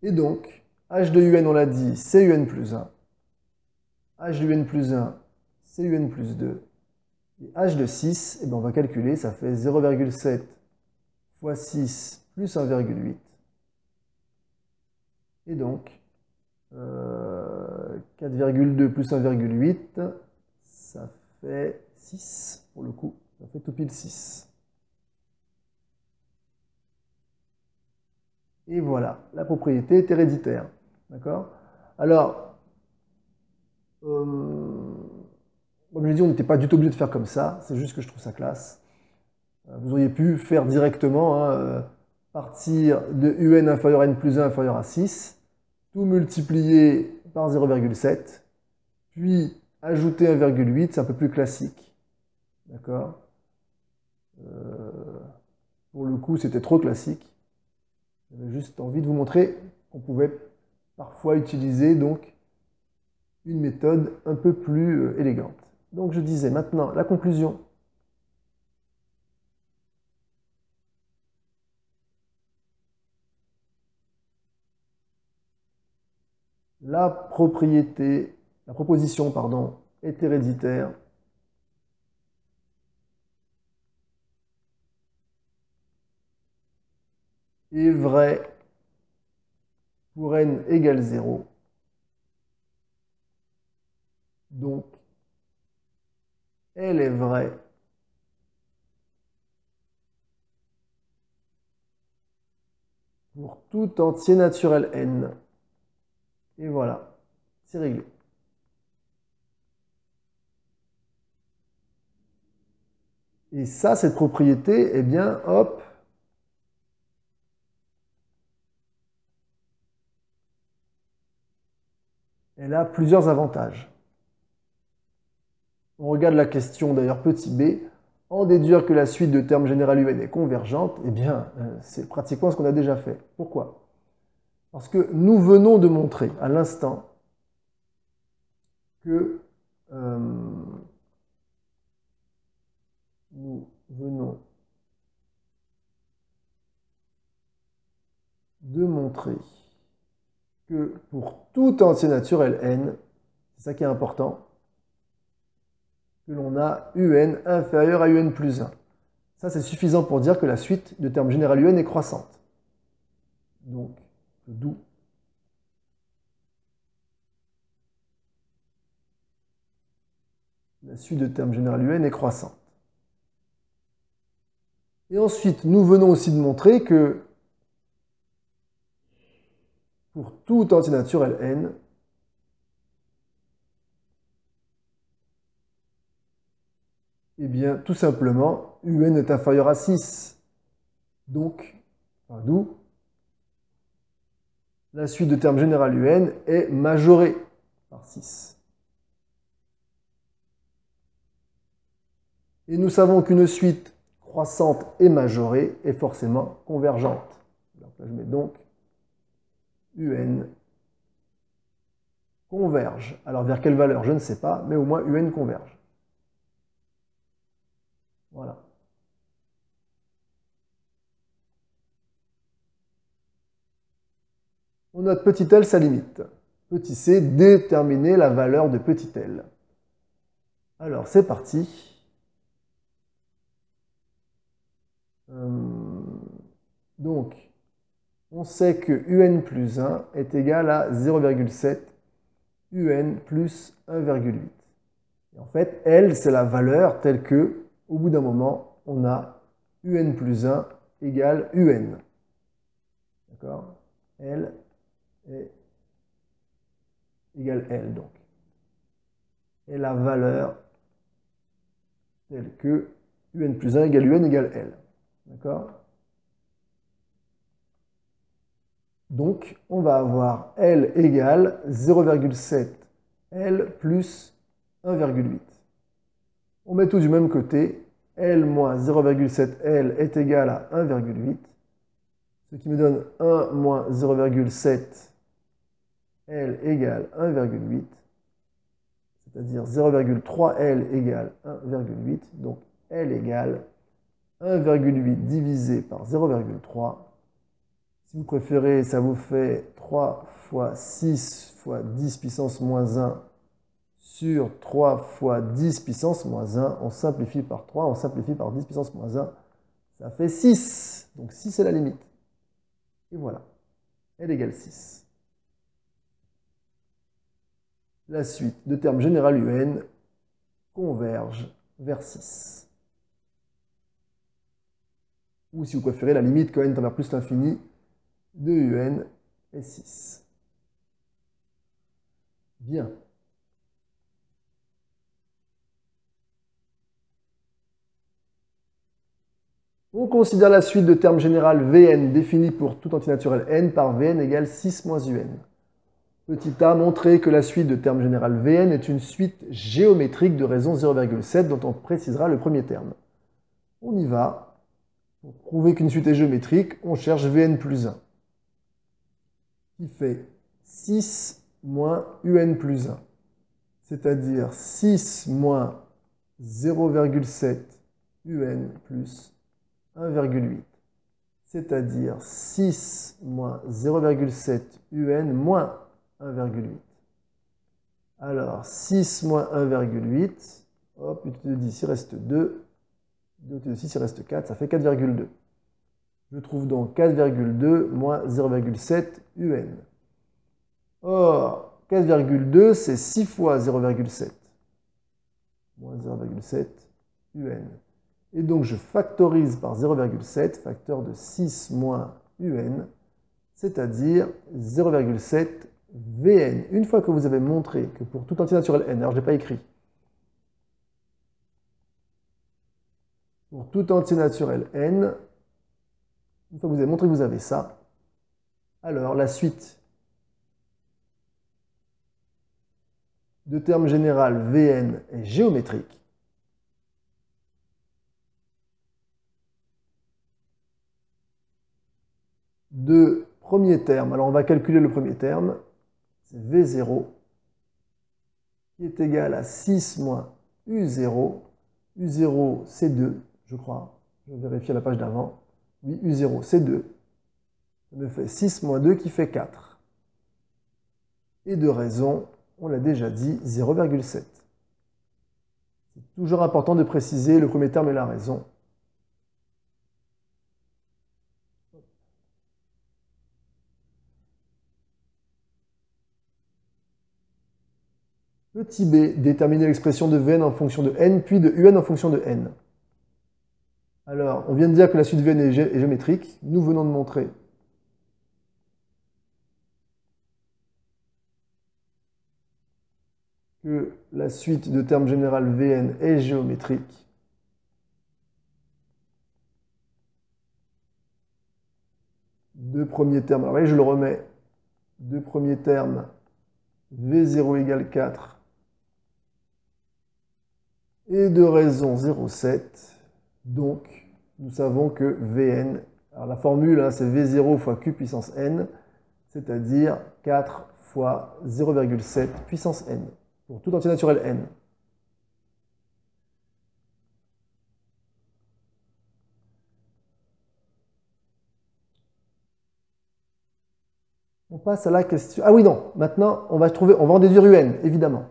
Et donc, h de un, on l'a dit, c'est un plus 1. h de un plus 1, c'est un plus 2. Et h de 6, eh bien on va calculer, ça fait 0,7 fois 6 plus 1,8. Et donc, 4,2 plus 1,8, ça fait 6 pour le coup. Ça fait tout pile 6. Et voilà, la propriété est héréditaire. D'accord? Alors, comme je l'ai dit, on n'était pas du tout obligé de faire comme ça, c'est juste que je trouve ça classe. Vous auriez pu faire directement, hein, partir de un inférieur à n plus 1 inférieur à 6, tout multiplier par 0,7, puis ajouter 1,8, c'est un peu plus classique. D'accord? Pour le coup, c'était trop classique. J'avais juste envie de vous montrer qu'on pouvait parfois utiliser donc une méthode un peu plus élégante. Donc je disais maintenant la conclusion. La proposition, pardon, est héréditaire. Est vrai pour n égale 0. Donc, elle est vraie pour tout entier naturel n. Et voilà, c'est réglé. Et ça, cette propriété, eh bien, hop, elle a plusieurs avantages. On regarde la question d'ailleurs petit b. En déduire que la suite de termes général un est convergente, eh bien, c'est pratiquement ce qu'on a déjà fait. Pourquoi? Parce que nous venons de montrer à l'instant que nous venons de montrer que pour tout entier naturel n, c'est ça qui est important, que l'on a un inférieur à un plus 1. Ça, c'est suffisant pour dire que la suite de termes général un est croissante. Donc, d'où la suite de termes général un est croissante. Et ensuite, nous venons aussi de montrer que pour tout entier naturel n, eh bien, tout simplement, un est inférieur à 6. Donc, d'où la suite de termes général un est majorée par 6. Et nous savons qu'une suite croissante et majorée est forcément convergente. Donc là, je mets donc un converge. Alors vers quelle valeur, je ne sais pas, mais au moins un converge. Voilà. On note petit l sa limite. petit c, déterminer la valeur de petit l. Alors, c'est parti. Donc, on sait que un plus 1 est égal à 0,7 un plus 1,8. En fait, L, c'est la valeur telle que, au bout d'un moment, on a un plus 1 égale un. D'accord? L est égale L, donc. Et la valeur telle que un plus 1 égale L. D'accord? Donc, on va avoir L égale 0,7 L plus 1,8. On met tout du même côté. L moins 0,7 L est égal à 1,8. Ce qui me donne 1 moins 0,7 L égale 1,8. C'est-à-dire 0,3 L égale 1,8. Donc L égale 1,8 divisé par 0,3. Si vous préférez, ça vous fait 3 fois 6 fois 10 puissance moins 1 sur 3 fois 10 puissance moins 1. On simplifie par 3, on simplifie par 10 puissance moins 1. Ça fait 6. Donc 6 est la limite. Et voilà. L égale 6. La suite de termes général un converge vers 6. Ou si vous préférez, la limite quand n tend vers plus l'infini de un est 6. Bien. On considère la suite de termes général Vn définie pour tout entier naturel n par Vn égale 6 moins un. Petit a montré que la suite de termes général Vn est une suite géométrique de raison 0,7 dont on précisera le premier terme. On y va. Pour prouver qu'une suite est géométrique, on cherche Vn plus 1, qui fait 6 moins un plus 1, c'est-à-dire 6 moins 0,7 un plus 1,8, c'est-à-dire 6 moins 0,7 un moins 1,8. Alors, 6 moins 1,8, hop, ut de 10, il reste 2, ut de 6, il reste 4, ça fait 4,2. Je trouve donc 4,2 moins 0,7 un. Or, 4,2, c'est 6 fois 0,7. Moins 0,7 un. Et donc, je factorise par 0,7, facteur de 6 moins un, c'est-à-dire 0,7 Vn. Une fois que vous avez montré que pour tout entier naturel n, alors je n'ai pas écrit, pour tout entier naturel n, une fois que vous avez montré que vous avez ça, alors la suite de termes général Vn est géométrique. De premier terme, alors on va calculer le premier terme, c'est V0, qui est égal à 6 moins U0. U0, c'est 2, je crois. Je vais vérifier la page d'avant. Oui, U0, c'est 2. Ça me fait 6 moins 2 qui fait 4. Et de raison, on l'a déjà dit, 0,7. C'est toujours important de préciser le premier terme et la raison. Petit b, déterminer l'expression de Vn en fonction de n, puis de un en fonction de n. Alors, on vient de dire que la suite Vn est géométrique. Nous venons de montrer que la suite de termes général Vn est géométrique. Deux premiers termes, alors voyez, je le remets. Deux premiers termes, V0 égale 4 et de raison 0,7. Donc, nous savons que Vn, alors la formule, c'est V0 fois Q puissance n, c'est-à-dire 4 fois 0,7 puissance n, pour tout entier naturel n. On passe à la question... Ah oui, non, maintenant, on va en déduire UN, évidemment.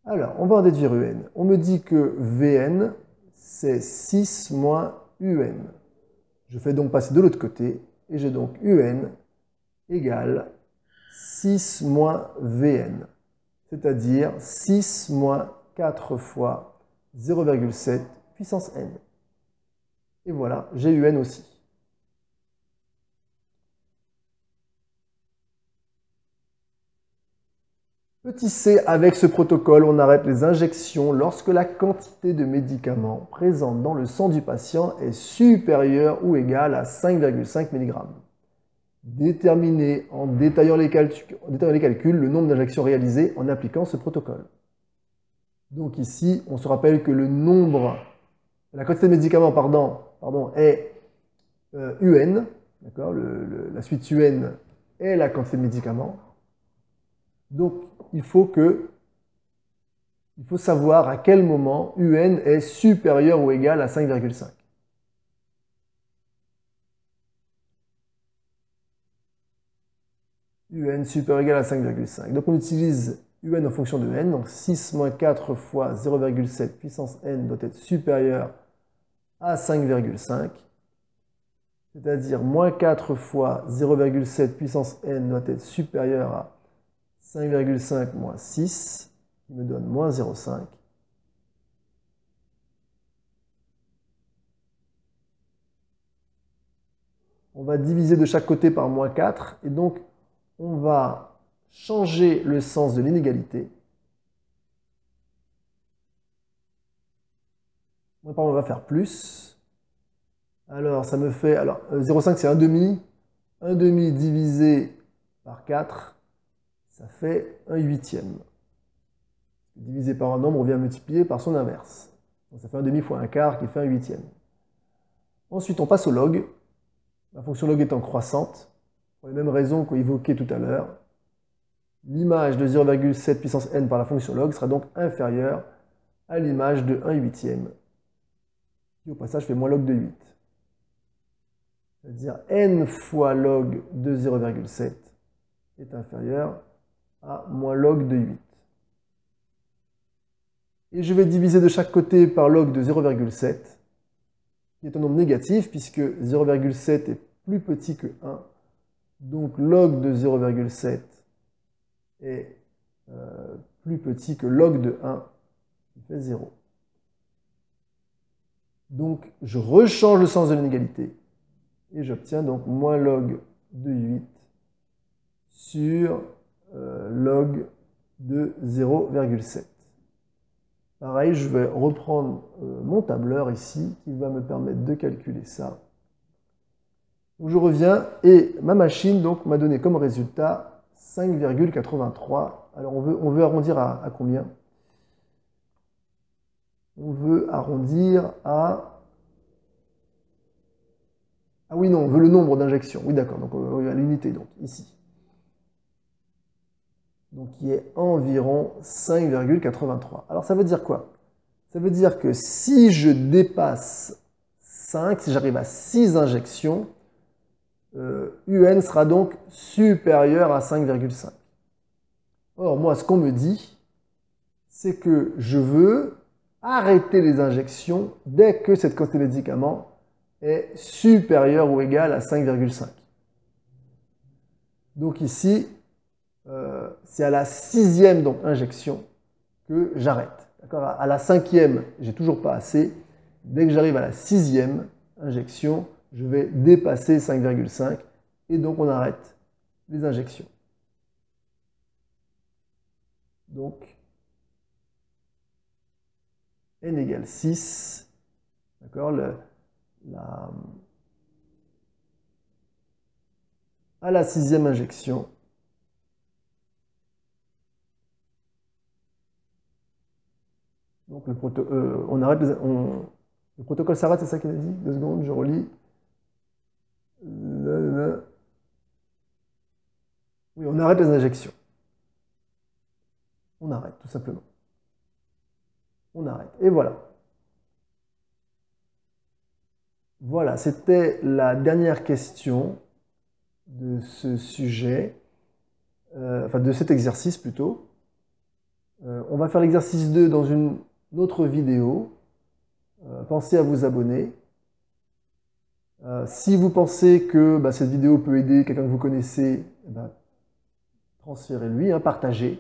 Alors, on va en déduire UN. On me dit que Vn, c'est 6 moins UN. Je fais donc passer de l'autre côté, et j'ai donc UN égale 6 moins Vn, c'est-à-dire 6 moins 4 fois 0,7 puissance n. Et voilà, j'ai UN aussi. Petit c, avec ce protocole, on arrête les injections lorsque la quantité de médicaments présente dans le sang du patient est supérieure ou égale à 5,5 mg. Déterminer en détaillant les calculs le nombre d'injections réalisées en appliquant ce protocole. Donc ici, on se rappelle que la quantité de médicaments est UN, d'accord, la suite UN est la quantité de médicaments. Donc il faut savoir à quel moment UN est supérieur ou égal à 5,5. UN supérieur ou égal à 5,5. Donc on utilise UN en fonction de n, donc 6 moins 4 fois 0,7 puissance n doit être supérieur à 5,5, c'est-à-dire moins 4 fois 0,7 puissance n doit être supérieur à 5,5 moins 6, qui me donne moins 0,5. On va diviser de chaque côté par moins 4, et donc on va changer le sens de l'inégalité. On va faire plus. Alors, ça me fait... Alors, 0,5, c'est 1 demi. 1 demi divisé par 4, ça fait 1 huitième. Divisé par un nombre, on vient multiplier par son inverse. Donc, ça fait 1 demi fois 1 quart qui fait 1 huitième. Ensuite, on passe au log. La fonction log étant croissante, pour les mêmes raisons qu'on évoquait tout à l'heure. L'image de 0,7 puissance n par la fonction log sera donc inférieure à l'image de 1 huitième, qui au passage fait moins log de 8. C'est-à-dire n fois log de 0,7 est inférieur à moins log de 8. Et je vais diviser de chaque côté par log de 0,7, qui est un nombre négatif, puisque 0,7 est plus petit que 1. Donc log de 0,7 est plus petit que log de 1, qui fait 0. Donc je rechange le sens de l'inégalité, et j'obtiens donc moins log de 8 sur log de 0,7. Pareil, je vais reprendre mon tableur ici, qui va me permettre de calculer ça. Donc, je reviens, et ma machine m'a donné comme résultat 5,83. Alors on veut arrondir à combien? On veut arrondir à... Ah oui, non, on veut le nombre d'injections. Oui, d'accord, donc à l'unité, donc ici. Donc qui est environ 5,83. Alors ça veut dire quoi? Ça veut dire que si je dépasse 5, si j'arrive à 6 injections, UN sera donc supérieur à 5,5. Or, moi, ce qu'on me dit, c'est que je veux arrêter les injections dès que cette quantité de médicament est supérieure ou égale à 5,5. Donc ici, c'est à la 6e injection que j'arrête. À la 5e, j'ai toujours pas assez. Dès que j'arrive à la 6e injection, je vais dépasser 5,5 et donc on arrête les injections. Donc, n égale 6. D'accord, à la 6e injection, donc le protocole s'arrête, c'est ça qu'il a dit? 2 secondes, je relis. Oui, on arrête les injections. On arrête, tout simplement. On arrête. Et voilà. Voilà, c'était la dernière question de ce sujet. enfin de cet exercice plutôt. On va faire l'exercice 2 dans une autre vidéo. Pensez à vous abonner. Si vous pensez que cette vidéo peut aider quelqu'un que vous connaissez, transférez-lui, hein, partagez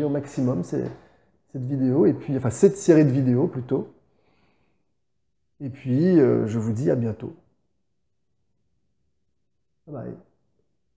au maximum cette vidéo, et puis, enfin cette série de vidéos plutôt. Et puis, je vous dis à bientôt. Bye bye.